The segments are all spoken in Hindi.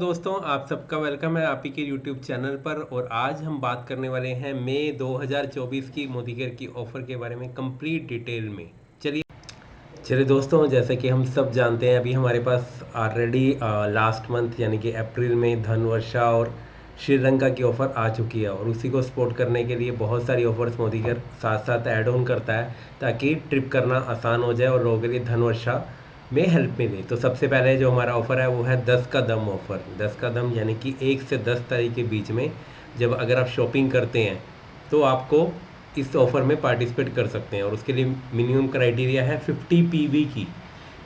दोस्तों, आप सबका वेलकम है आप ही के यूट्यूब चैनल पर। और आज हम बात करने वाले हैं मई 2024 की मोदी केयर की ऑफ़र के बारे में कंप्लीट डिटेल में। चलिए दोस्तों, जैसे कि हम सब जानते हैं, अभी हमारे पास ऑलरेडी लास्ट मंथ यानी कि अप्रैल में धनवर्षा और श्रीलंका की ऑफ़र आ चुकी है और उसी को सपोर्ट करने के लिए बहुत सारी ऑफ़र्स मोदी केयर साथ साथ ऐड ऑन करता है ताकि ट्रिप करना आसान हो जाए और लोगों के लिए धनवर्षा में हेल्प मिले। तो सबसे पहले जो हमारा ऑफ़र है वो है 10 का दम ऑफ़र। 10 का दम यानी कि 1 से 10 तारीख के बीच में जब अगर आप शॉपिंग करते हैं तो आपको इस ऑफ़र में पार्टिसिपेट कर सकते हैं। और उसके लिए मिनिमम क्राइटेरिया है 50 पीवी की,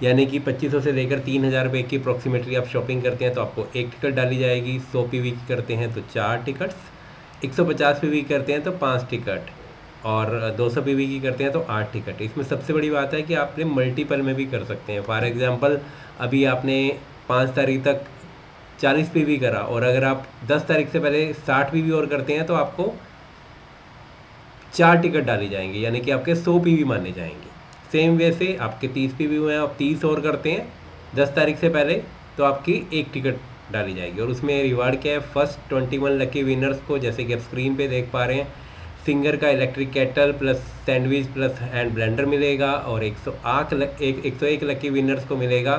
यानी कि 2500 से लेकर 3000 रुपये की अप्रॉक्सीमेटली आप शॉपिंग करते हैं तो आपको एक टिकट डाली जाएगी। 100 पीवी की करते हैं तो 4 टिकट्स, 150 पीवी करते हैं तो 5 टिकट और 200 पीवी की करते हैं तो 8 टिकट। इसमें सबसे बड़ी बात है कि आपने मल्टीपल में भी कर सकते हैं। फॉर एग्जांपल, अभी आपने 5 तारीख तक 40 पीवी करा और अगर आप 10 तारीख से पहले 60 पीवी और करते हैं तो आपको 4 टिकट डाली जाएंगी, यानी कि आपके 100 पीवी माने जाएंगे। सेम वे से आपके 30 पीवी हुए हैं, आप 30 और करते हैं 10 तारीख से पहले तो आपकी एक टिकट डाली जाएगी। और उसमें रिवार्ड क्या है, फर्स्ट 21 लकी विनर्स को, जैसे कि आप स्क्रीन पे देख पा रहे हैं, सिंगर का electric kettle plus sandwich plus hand blender मिलेगा। और 101 लकी विनर्स को मिलेगा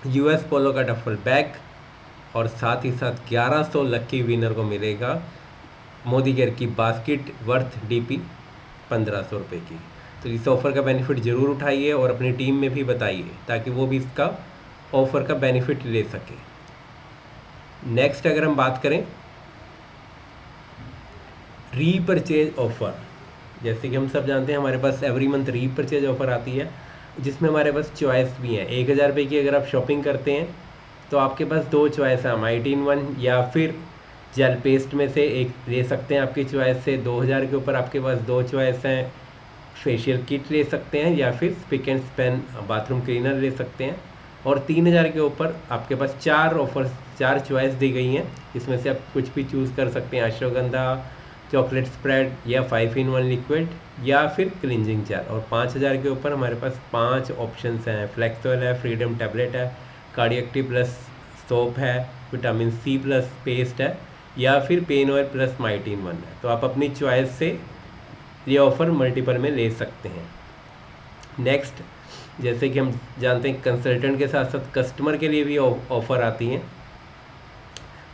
यूएस पोलो का डफल बैग। और साथ ही साथ 1100 लकी विनर को मिलेगा मोदी केयर की बास्केट वर्थ डीपी 1500 रुपये की। तो इस ऑफ़र का बेनिफिट ज़रूर उठाइए और अपनी टीम में भी बताइए ताकि वो भी इसका ऑफ़र का बेनिफिट ले सके। नेक्स्ट अगर हम बात करें रीपरचेज ऑफ़र, जैसे कि हम सब जानते हैं हमारे पास एवरी मंथ रीपरचेज ऑफ़र आती है जिसमें हमारे पास चॉइस भी है। 1000 रुपये की अगर आप शॉपिंग करते हैं तो आपके पास दो चॉइस है, माइटी इन वन या फिर जेल पेस्ट में से एक ले सकते हैं आपकी चॉइस से। 2000 के ऊपर आपके पास दो चॉइस हैं, फेशियल किट ले सकते हैं या फिर spick and span bathroom cleaner ले सकते हैं। और 3000 के ऊपर आपके पास चार चॉइस दी गई हैं, इसमें से आप कुछ भी चूज़ कर सकते हैं, अश्वगंधा, चॉकलेट स्प्रेड या 5 in 1 लिक्विड या फिर क्लिनजिंग जेल। और 5000 के ऊपर हमारे पास 5 ऑप्शंस हैं, फ्लेक्स ऑयल है, फ्रीडम टैबलेट है, कार्डियक्टिव प्लस सोप है, विटामिन सी प्लस पेस्ट है या फिर pain oil plus mighty in one है। तो आप अपनी चॉइस से ये ऑफ़र मल्टीपल में ले सकते हैं। नेक्स्ट, जैसे कि हम जानते हैं कंसल्टेंट के साथ साथ कस्टमर के लिए भी ऑफ़र आती हैं।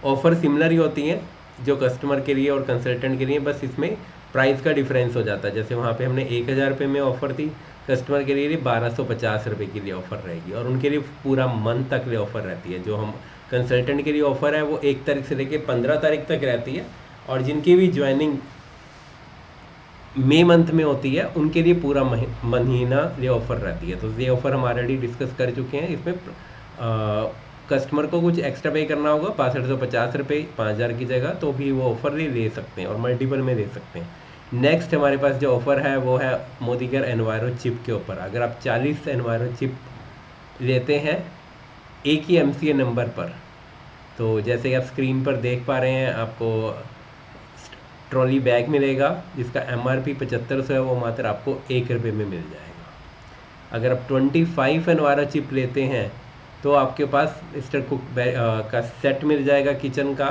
ऑफ़र सिमिलर ही होती हैं जो कस्टमर के लिए और कंसल्टेंट के लिए, बस इसमें प्राइस का डिफरेंस हो जाता है। जैसे वहाँ पे हमने 1000 रुपये में ऑफ़र थी, कस्टमर के लिए 1250 रुपये के लिए ऑफ़र रहेगी और उनके लिए पूरा मंथ तक लिए ऑफ़र रहती है। जो हम कंसल्टेंट के लिए ऑफ़र है वो 1 तारीख से लेकर 15 तारीख तक रहती है और जिनकी भी ज्वाइनिंग मई मंथ में होती है उनके लिए पूरा महीना ये ऑफ़र रहती है। तो ये ऑफ़र हम ऑलरेडी डिस्कस कर चुके हैं। इसमें कस्टमर को कुछ एक्स्ट्रा पे करना होगा, 6550 रुपये 5000 की जगह, तो भी वो ऑफ़र ले सकते हैं और मल्टीपल में ले सकते हैं। नेक्स्ट हमारे पास जो ऑफ़र है वो है मोदी केयर एनवायरो चिप के ऊपर। अगर आप 40 एनवायरो चिप लेते हैं एक ही MCA नंबर पर, तो जैसे कि आप स्क्रीन पर देख पा रहे हैं, आपको ट्रॉली बैग मिलेगा जिसका MRP 7500 है, वो मात्र आपको 1 रुपये में मिल जाएगा। अगर आप 25 एनवायरो चिप लेते हैं तो आपके पास मिस्टर कुक का सेट मिल जाएगा किचन का,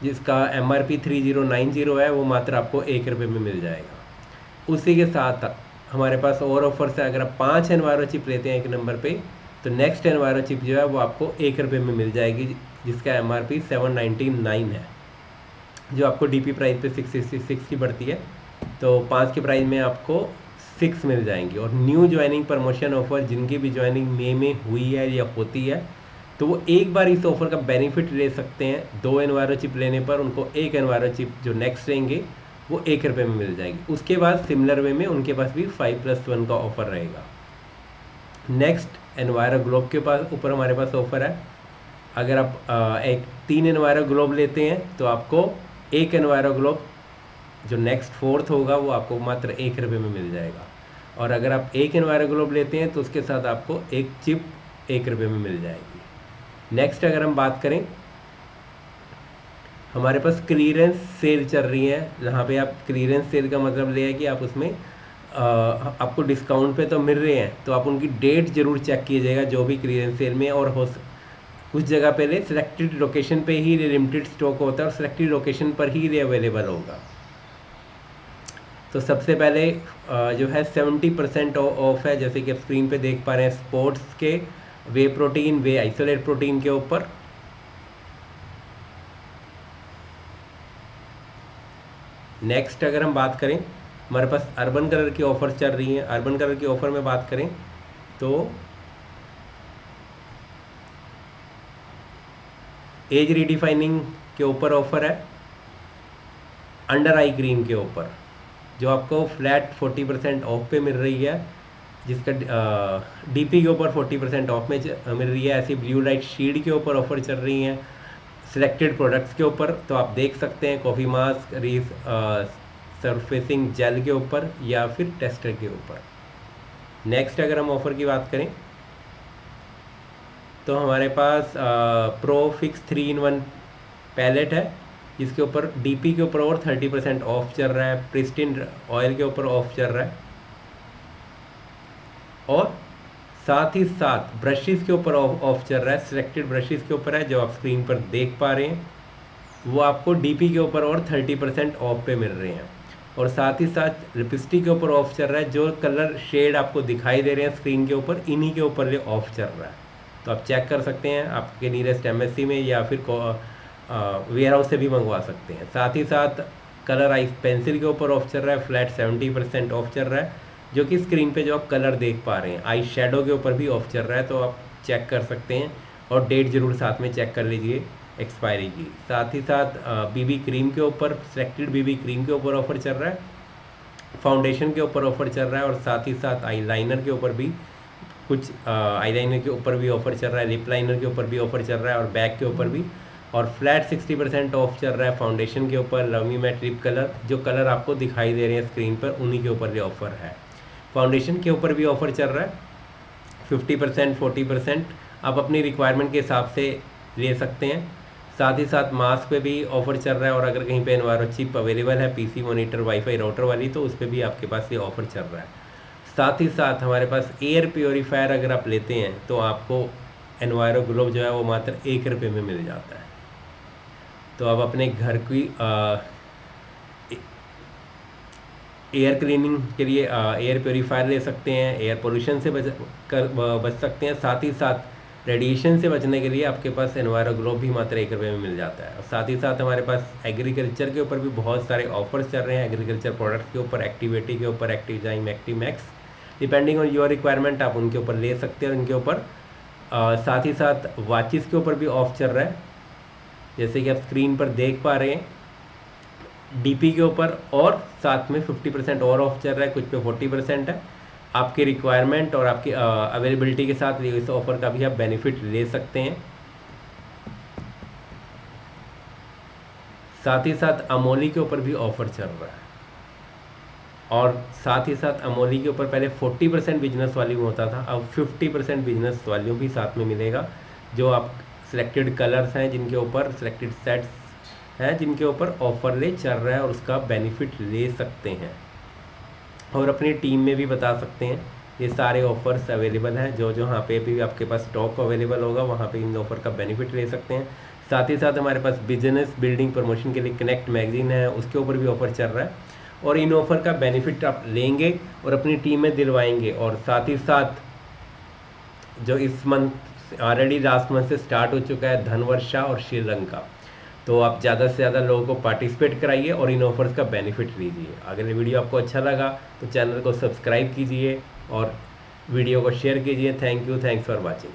जिसका MRP 3090 है, वो मात्र आपको 1 रुपये में मिल जाएगा। उसी के साथ हमारे पास और ऑफर्स है। अगर आप 5 एनवायरो चिप लेते हैं एक नंबर पे तो नेक्स्ट एनवायरो चिप जो है वो आपको 1 रुपये में मिल जाएगी, जिसका MRP 799 है, जो आपको DP प्राइस पे 666 की पड़ती है। तो 5 के प्राइस में आपको 6 मिल जाएंगी। और न्यू ज्वाइनिंग प्रमोशन ऑफर, जिनकी भी ज्वाइनिंग मई में हुई है या होती है तो वो एक बार इस ऑफर का बेनिफिट ले सकते हैं। 2 एनवायरो चिप लेने पर उनको एक एनवायरो चिप जो नेक्स्ट लेंगे वो 1 रुपये में मिल जाएगी। उसके बाद सिमिलर वे में उनके पास भी 5+1 का ऑफर रहेगा। नेक्स्ट एनवायरो ग्लोब के पास ऊपर हमारे पास ऑफर है। अगर आप 3 एनवायरो ग्लोब लेते हैं तो आपको एक एनवायरो ग्लोब जो नेक्स्ट फोर्थ होगा वो आपको मात्र 1 रुपये में मिल जाएगा। और अगर आप एक एनवायरो ग्लोब लेते हैं तो उसके साथ आपको एक चिप 1 रुपये में मिल जाएगी। नेक्स्ट अगर हम बात करें, हमारे पास क्लीयरेंस सेल चल रही है, जहाँ पे आप क्लीयरेंस सेल का मतलब ले है कि आप उसमें आपको डिस्काउंट पे तो मिल रहे हैं, तो आप उनकी डेट ज़रूर चेक कीजिएगा जो भी क्लीयरेंस सेल में। और कुछ जगह पे ले सिलेक्टेड लोकेशन पे ही लिमिटेड स्टॉक होता है और सिलेक्टेड लोकेशन पर ही ये अवेलेबल होगा। तो सबसे पहले जो है 70% ऑफ है, जैसे कि आप स्क्रीन पे देख पा रहे हैं, स्पोर्ट्स के वे प्रोटीन, वे आइसोलेट प्रोटीन के ऊपर। नेक्स्ट अगर हम बात करें, हमारे पास अर्बन कलर की ऑफर चल रही है। अर्बन कलर की ऑफर में बात करें तो एज रीडिफाइनिंग के ऊपर ऑफर है, अंडर आई क्रीम के ऊपर जो आपको फ्लैट 40% ऑफ पे मिल रही है, जिसका डीपी के ऊपर 40% ऑफ में मिल रही है। ऐसी ब्लू लाइट शील्ड के ऊपर ऑफर चल रही हैं सिलेक्टेड प्रोडक्ट्स के ऊपर। तो आप देख सकते हैं कॉफ़ी मास्क, रीस सरफेसिंग जेल के ऊपर या फिर टेस्टर के ऊपर। नेक्स्ट अगर हम ऑफ़र की बात करें तो हमारे pass pro fix 3-in-1 palette है, जिसके ऊपर डीपी के ऊपर और 30% ऑफ चल रहा है, प्रिस्टिन ऑयल के ऊपर ऑफ चल रहा है, और साथ ही साथ ब्रशेस के ऊपर ऑफ चल रहा है। सिलेक्टेड ब्रशेस के ऊपर है जो आप स्क्रीन पर देख पा रहे हैं, वो आपको डीपी के ऊपर और 30% ऑफ पे मिल रहे हैं। और साथ ही साथ लिपस्टिक के ऊपर ऑफ चल रहा है, जो कलर शेड आपको दिखाई दे रहे हैं स्क्रीन के ऊपर, इन्हीं के ऊपर ये ऑफ चल रहा है। तो आप चेक कर सकते हैं आपके नियरेस्ट एमएससी में या फिर वेयर हाउस से भी मंगवा सकते हैं। साथ ही साथ कलर आइस पेंसिल के ऊपर ऑफ चल रहा है, फ्लैट 70% ऑफ चल रहा है, जो कि स्क्रीन पे जो आप कलर देख पा रहे हैं। आई शेडो के ऊपर भी ऑफ चल रहा है, तो आप चेक कर सकते हैं, और डेट ज़रूर साथ में चेक कर लीजिए एक्सपायरी की। साथ ही साथ बीबी क्रीम के ऊपर, सिलेक्टेड बीबी क्रीम के ऊपर ऑफर चल रहा है, फाउंडेशन के ऊपर ऑफर चल रहा है, और साथ ही साथ आई लाइनर के ऊपर भी कुछ आईलाइनर के ऊपर भी ऑफर चल रहा है, लिप लाइनर के ऊपर भी ऑफर चल रहा है, और बैक के ऊपर भी। और फ्लैट 60% ऑफ चल रहा है फाउंडेशन के ऊपर, लवमी मैट लिप कलर, जो कलर आपको दिखाई दे रहे हैं स्क्रीन पर, उन्हीं के ऊपर ये ऑफर है। फाउंडेशन के ऊपर भी ऑफर चल रहा है 50%, 40%, आप अपनी रिक्वायरमेंट के हिसाब से ले सकते हैं। साथ ही साथ मास्क पे भी ऑफर चल रहा है, और अगर कहीं पे एनवायरो चिप अवेलेबल है पीसी मॉनिटर वाईफाई राउटर वाली, तो उस पर भी आपके पास ये ऑफर चल रहा है। साथ ही साथ हमारे पास एयर प्योरीफायर अगर आप लेते हैं तो आपको एनवायरो ग्लोब जो है वो मात्र 1 रुपये में मिल जाता है। तो आप अपने घर की एयर क्लीनिंग के लिए एयर प्योरीफायर ले सकते हैं, एयर पोल्यूशन से बच सकते हैं। साथ ही साथ रेडिएशन से बचने के लिए आपके पास एनवायरो ग्लोब भी मात्र 1 रुपये में मिल जाता है। और साथ ही साथ हमारे पास एग्रीकल्चर के ऊपर भी बहुत सारे ऑफर्स चल रहे हैं, एग्रीकल्चर प्रोडक्ट्स के ऊपर, एक्टिविटी के ऊपर, active active max, depending on your requirement आप उनके ऊपर ले सकते हैं। उनके ऊपर साथ ही साथ वॉचेस के ऊपर भी ऑफ चल रहा है, जैसे कि आप स्क्रीन पर देख पा रहे हैं, डीपी के ऊपर, और साथ में 50% और ऑफ चल रहा है, कुछ पे 40% है। आपकी रिक्वायरमेंट और आपकी अवेलेबिलिटी के साथ इस ऑफर का भी आप बेनिफिट ले सकते हैं। साथ ही साथ अमोली के ऊपर भी ऑफर चल रहा है, और साथ ही साथ अमोली के ऊपर पहले 40% बिजनेस वॉल्यूम होता था, अब 50% बिजनेस वॉल्यूम भी साथ में मिलेगा। जो आप सिलेक्टेड कलर्स हैं जिनके ऊपर, सिलेक्टेड सेट्स हैं जिनके ऊपर ऑफर ले चल रहा है, और उसका बेनिफिट ले सकते हैं, और अपनी टीम में भी बता सकते हैं। ये सारे ऑफर्स अवेलेबल हैं, जो जहाँ पे भी आपके पास स्टॉक अवेलेबल होगा वहाँ पे इन ऑफर का बेनिफिट ले सकते हैं। साथ ही साथ हमारे पास बिजनेस बिल्डिंग प्रमोशन के लिए कनेक्ट मैगजीन है, उसके ऊपर भी ऑफर चल रहा है, और इन ऑफर का बेनिफिट आप लेंगे और अपनी टीम में दिलवाएंगे। और साथ ही साथ जो इस मंथ ऑलरेडी लास्ट मंथ से स्टार्ट हो चुका है, धनवर्षा और श्रीलंका, तो आप ज़्यादा से ज़्यादा लोगों को पार्टिसिपेट कराइए और इन ऑफर्स का बेनिफिट लीजिए। अगर ये वीडियो आपको अच्छा लगा तो चैनल को सब्सक्राइब कीजिए और वीडियो को शेयर कीजिए। Thank you, thanks for watching.